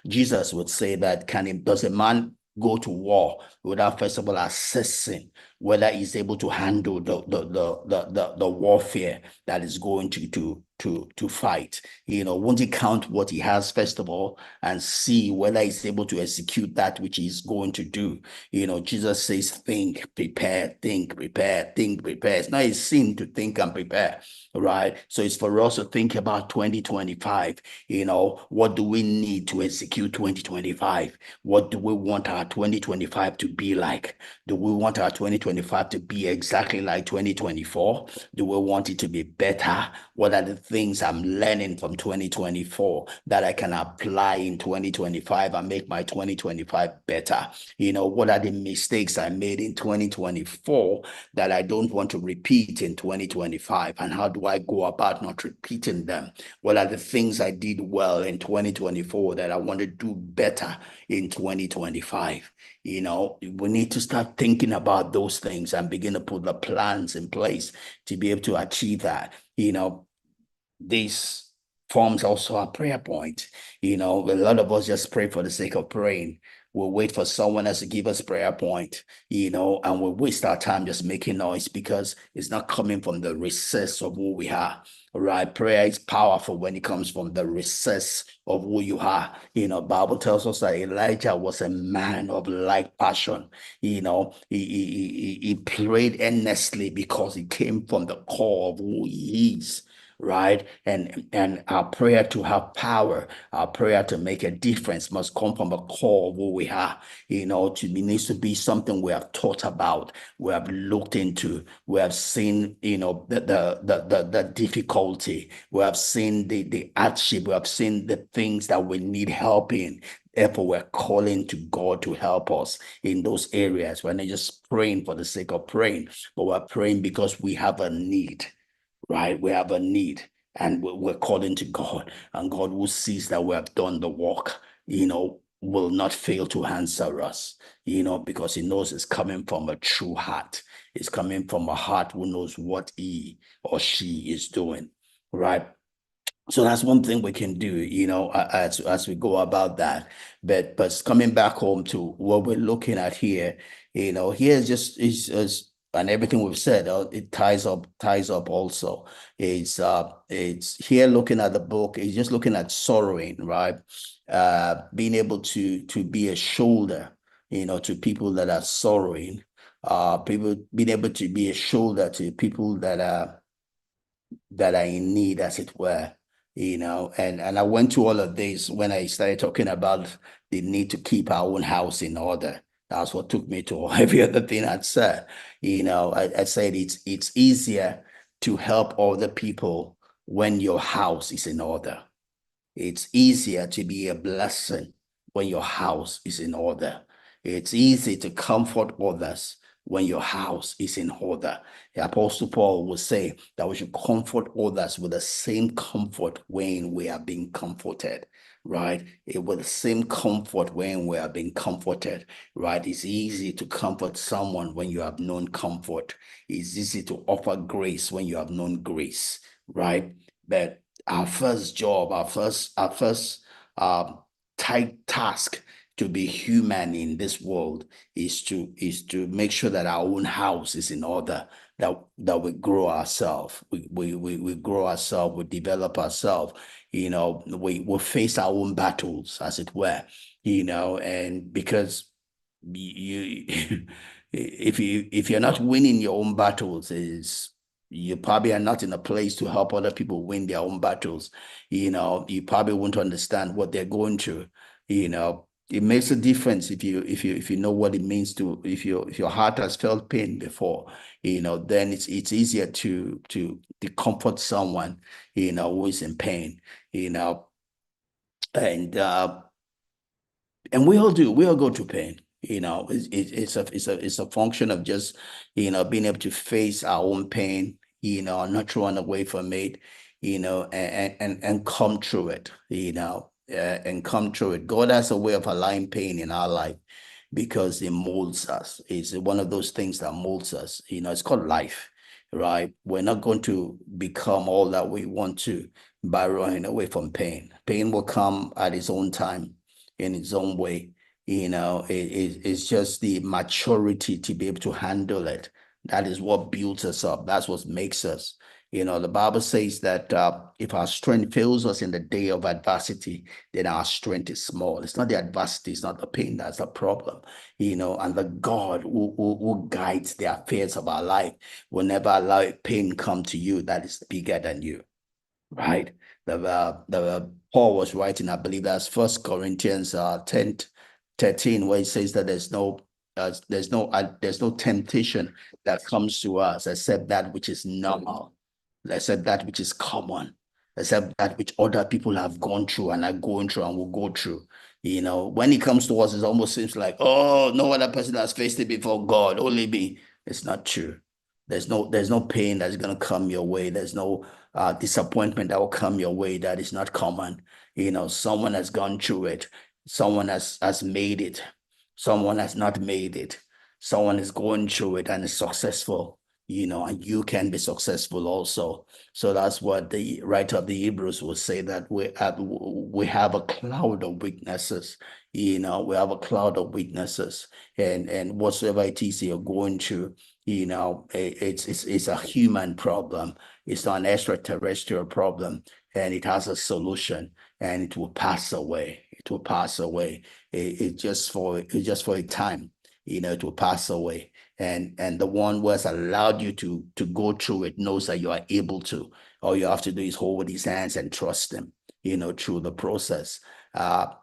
Jesus would say that does a man go to war without first of all assessing whether he's able to handle the warfare that is going to fight? Won't he count what he has first of all and see whether he's able to execute that which he's going to do? Jesus says, think, prepare, think, prepare, think, prepare. It's not a sin to think and prepare, right? So it's for us to think about 2025. What do we need to execute 2025? What do we want our 2025 to be like? Do we want our 2025 to be exactly like 2024? Do we want it to be better? What are the things I'm learning from 2024 that I can apply in 2025 and make my 2025 better? What are the mistakes I made in 2024 that I don't want to repeat in 2025? And how do I go about not repeating them? What are the things I did well in 2024 that I want to do better in 2025? We need to start thinking about those things and begin to put the plans in place to be able to achieve that. This forms also a prayer point. A lot of us just pray for the sake of praying. We'll wait for someone else to give us prayer point, and we'll waste our time just making noise because it's not coming from the recess of who we are. Right? Prayer is powerful when it comes from the recess of who you are. Bible tells us that Elijah was a man of like passion. He prayed earnestly because it came from the core of who he is. Right? And our prayer to have power, our prayer to make a difference must come from a core of who we are. It needs to be something we have thought about, we have looked into, we have seen, the difficulty, we have seen the hardship, we have seen the things that we need help in. Therefore, we're calling to God to help us in those areas. We're not just praying for the sake of praying, but we're praying because we have a need. Right? We have a need and we're calling to God, and God, who sees that we have done the work, will not fail to answer us, because he knows it's coming from a true heart. It's coming from a heart who knows what he or she is doing, right? So that's one thing we can do, as we go about that. But coming back home to what we're looking at here, here is and everything we've said, it ties up also. It's here looking at the book, it's just looking at sorrowing, right? Being able to be a shoulder, to people that are sorrowing, people being able to be a shoulder to people that are in need, as it were. And I went to all of this when I started talking about the need to keep our own house in order. That's what took me to every other thing I'd said. I said it's easier to help other people when your house is in order. It's easier to be a blessing when your house is in order. It's easy to comfort others when your house is in order. The Apostle Paul will say that we should comfort others with the same comfort when we are being comforted, right? With the same comfort when we are being comforted, right? It's easy to comfort someone when you have known comfort. It's easy to offer grace when you have known grace, right? But our first job, our first tight task to be human in this world is to make sure that our own house is in order, that we grow ourselves, we grow ourselves, we develop ourselves, we face our own battles, as it were, and because you if you're not winning your own battles, you probably are not in a place to help other people win their own battles. You probably won't understand what they're going through. It makes a difference if you know what it means to, if your heart has felt pain before, then it's easier to comfort someone, who is in pain, and we all do. We all go through pain. It's a function of just, being able to face our own pain, not run away from it, and come through it, and come through it. God has a way of allowing pain in our life because it molds us. It's one of those things that molds us. It's called life, right? We're not going to become all that we want to by running away from pain. Pain will come at its own time, in its own way. It's just the maturity to be able to handle it. That is what builds us up. That's what makes us. The Bible says that if our strength fails us in the day of adversity, then our strength is small. It's not the adversity, it's not the pain that's the problem. And the God who guides the affairs of our life will never allow pain come to you that is bigger than you, right? The Paul was writing, I believe that's First Corinthians 10:13, where he says that there's no temptation that comes to us except that which is normal, except that which is common, except that which other people have gone through and are going through and will go through. When it comes to us, it almost seems like, oh, no other person has faced it before God, only me. It's not true. There's no pain that's gonna come your way. There's no disappointment that will come your way that is not common. Someone has gone through it. Someone has made it. Someone has not made it. Someone is going through it and is successful. And you can be successful also. So that's what the writer of the Hebrews will say, that we have a cloud of weaknesses. We have a cloud of weaknesses, and whatsoever it is you're going through, it's a human problem. It's not an extraterrestrial problem, and it has a solution, and it will pass away. It will pass away. It's just for a time. It will pass away. And the one who has allowed you to go through it knows that you are able to. All you have to do is hold his hands and trust him, through the process.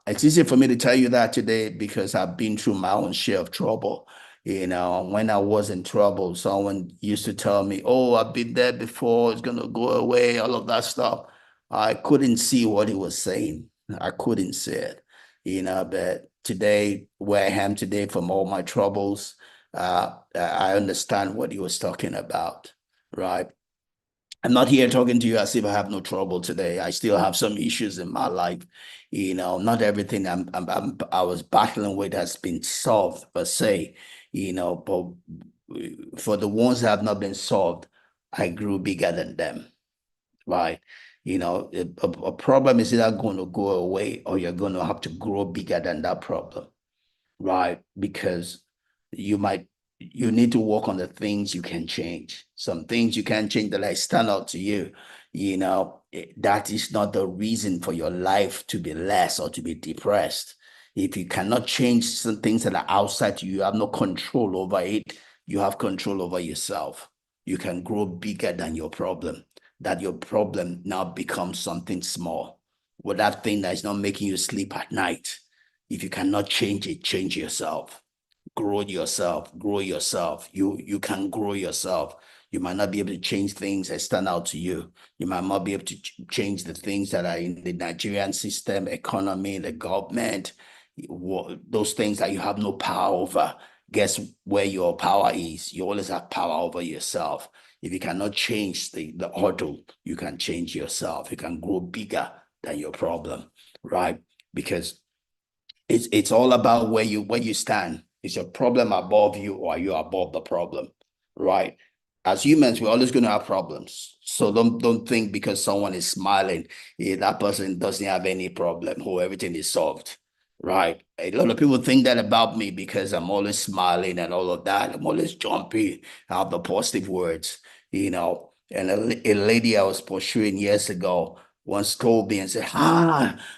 It's easy for me to tell you that today because I've been through my own share of trouble. When I was in trouble, someone used to tell me, "Oh, I've been there before, it's gonna go away," all of that stuff. I couldn't see what he was saying. I couldn't see it, but today, where I am today from all my troubles, I understand what he was talking about, right? I'm not here talking to you as if I have no trouble today. I still have some issues in my life. Not everything I was battling with has been solved per se, but for the ones that have not been solved, I grew bigger than them, right? A problem is either going to go away or you're going to have to grow bigger than that problem, right? Because you need to work on the things you can change. Some things you can change that like stand out to you. That is not the reason for your life to be less or to be depressed. If you cannot change some things that are outside you, you have no control over it. You have control over yourself. You can grow bigger than your problem. That your problem now becomes something small. Well, that thing that is not making you sleep at night, if you cannot change it, change yourself. Grow yourself, grow yourself. You can grow yourself. You might not be able to change things that stand out to you. You might not be able to change the things that are in the Nigerian system, economy, the government, those things that you have no power over. Guess where your power is? You always have power over yourself. If you cannot change the order, you can change yourself. You can grow bigger than your problem, right? Because it's all about where you stand. Is your problem above you or are you above the problem? Right. As humans, we're always going to have problems. So don't think because someone is smiling, that person doesn't have any problem or everything is solved. Right. A lot of people think that about me because I'm always smiling and all of that. I'm always jumpy, I have the positive words. And a lady I was pursuing years ago once told me and said,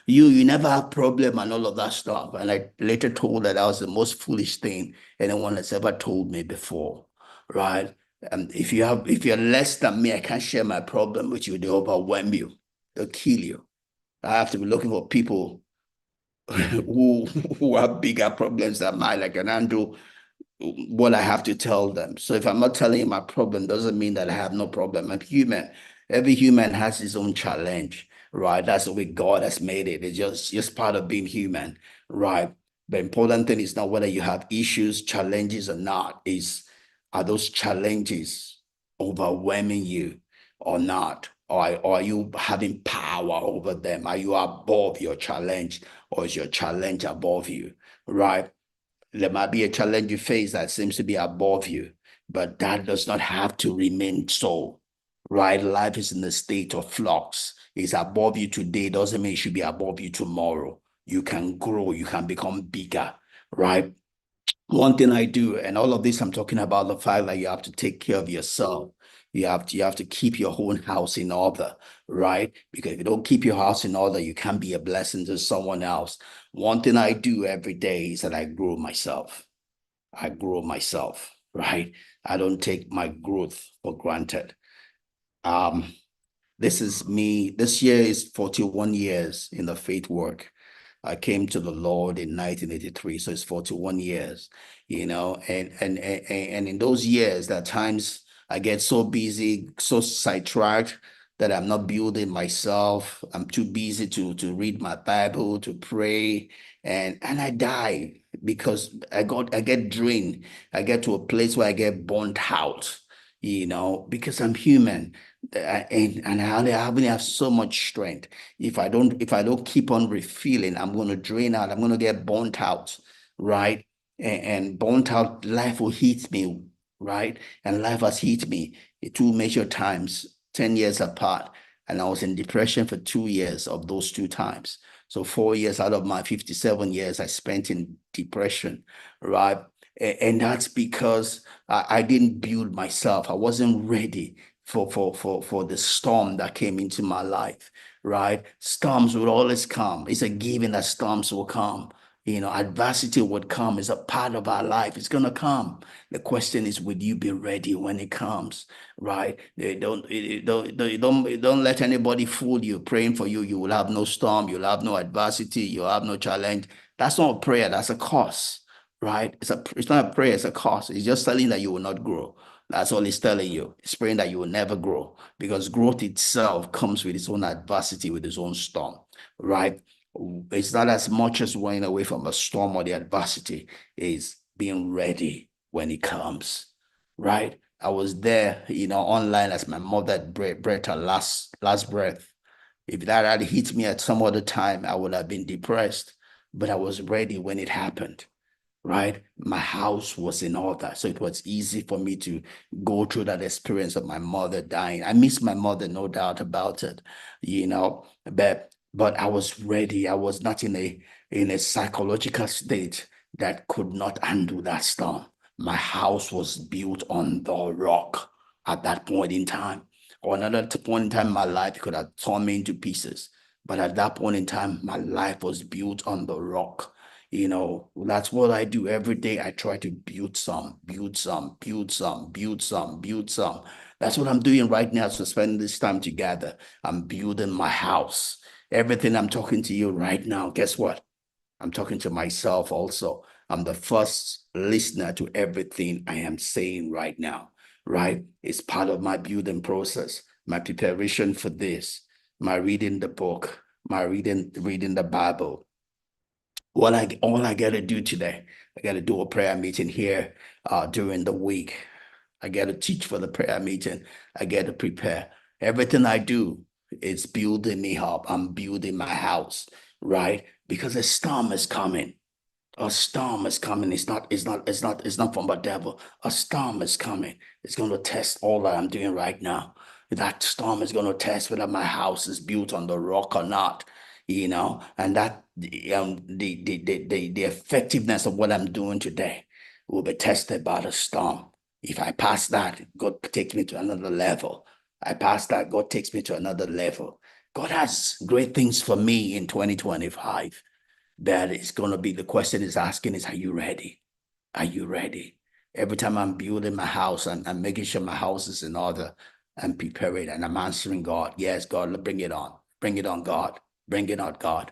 you never have problem and all of that stuff. And I later told her that was the most foolish thing anyone has ever told me before, right? And if you're less than me, I can't share my problem with you. They overwhelm you. They'll kill you. I have to be looking for people who have bigger problems than mine, like an handle what I have to tell them. So if I'm not telling you my problem, doesn't mean that I have no problem. I'm human. Every human has his own challenge, right? That's the way God has made it. It's just part of being human, right? The important thing is not whether you have issues, challenges or not, is are those challenges overwhelming you or not? Or are you having power over them? Are you above your challenge or is your challenge above you, right? There might be a challenge you face that seems to be above you, but that does not have to remain so, right? Life is in a state of flux. It's above you today doesn't mean it should be above you tomorrow. You can grow, you can become bigger, right? One thing I do, and all of this I'm talking about the fact that you have to take care of yourself. You have to keep your own house in order, right? Because if you don't keep your house in order, you can't be a blessing to someone else. One thing I do every day is that I grow myself. I grow myself, right? I don't take my growth for granted. Um, this is me. This year is 41 years in the faith work. I came to the Lord in 1983, so it's 41 years, and in those years, there are times I get so busy, so sidetracked that I'm not building myself. I'm too busy to read my Bible, to pray, and I die because I get drained. I get to a place where I get burnt out, because I'm human. And I only have so much strength. If I don't keep on refilling, I'm going to drain out. I'm going to get burnt out, right? And burnt out, life will hit me, right? And life has hit me two major times, 10 years apart. And I was in depression for 2 years of those two times. So 4 years out of my 57 years I spent in depression, right? And that's because I didn't build myself. I wasn't ready for the storm that came into my life, right? Storms will always come. It's a given that storms will come. Adversity would come. It's a part of our life. It's gonna come. The question is, will you be ready when it comes, right? Don't let anybody fool you. Praying for you, you will have no storm, you'll have no adversity, you'll have no challenge. That's not a prayer, that's a curse, right? It's not a prayer, it's a curse. It's just telling that you will not grow. That's all it's telling you. It's praying that you will never grow because growth itself comes with its own adversity, with its own storm, right? It's not as much as running away from a storm or the adversity, is being ready when it comes, right? I was there, online as my mother breathed her last breath. If that had hit me at some other time, I would have been depressed, but I was ready when it happened, right? My house was in order. So it was easy for me to go through that experience of my mother dying. I miss my mother, no doubt about it, but I was ready. I was not in a psychological state that could not handle that storm. My house was built on the rock at that point in time. Or another point in time in my life, it could have torn me into pieces. But at that point in time, my life was built on the rock. That's what I do every day. I try to build some, build some, build some, build some, build some. That's what I'm doing right now. So spending this time together, I'm building my house. Everything I'm talking to you right now, guess what? I'm talking to myself also. I'm the first listener to everything I am saying right now, right? It's part of my building process, my preparation for this, my reading the book, my reading the Bible. All I gotta do today, I gotta do a prayer meeting here during the week. I gotta teach for the prayer meeting. I gotta prepare. Everything I do is building me up. I'm building my house, right? Because a storm is coming. A storm is coming. It's not from the devil. A storm is coming. It's going to test all that I'm doing right now. That storm is going to test whether my house is built on the rock or not, and that the effectiveness of what I'm doing today will be tested by the storm. If I pass that, God takes me to another level. I pass that, God takes me to another level. God has great things for me in 2025. That is going to be the question is asking is, are you ready? Are you ready? Every time I'm building my house and I'm making sure my house is in order, I'm preparing and I'm answering God. Yes, God, bring it on. Bring it on, God. Bring it on, God.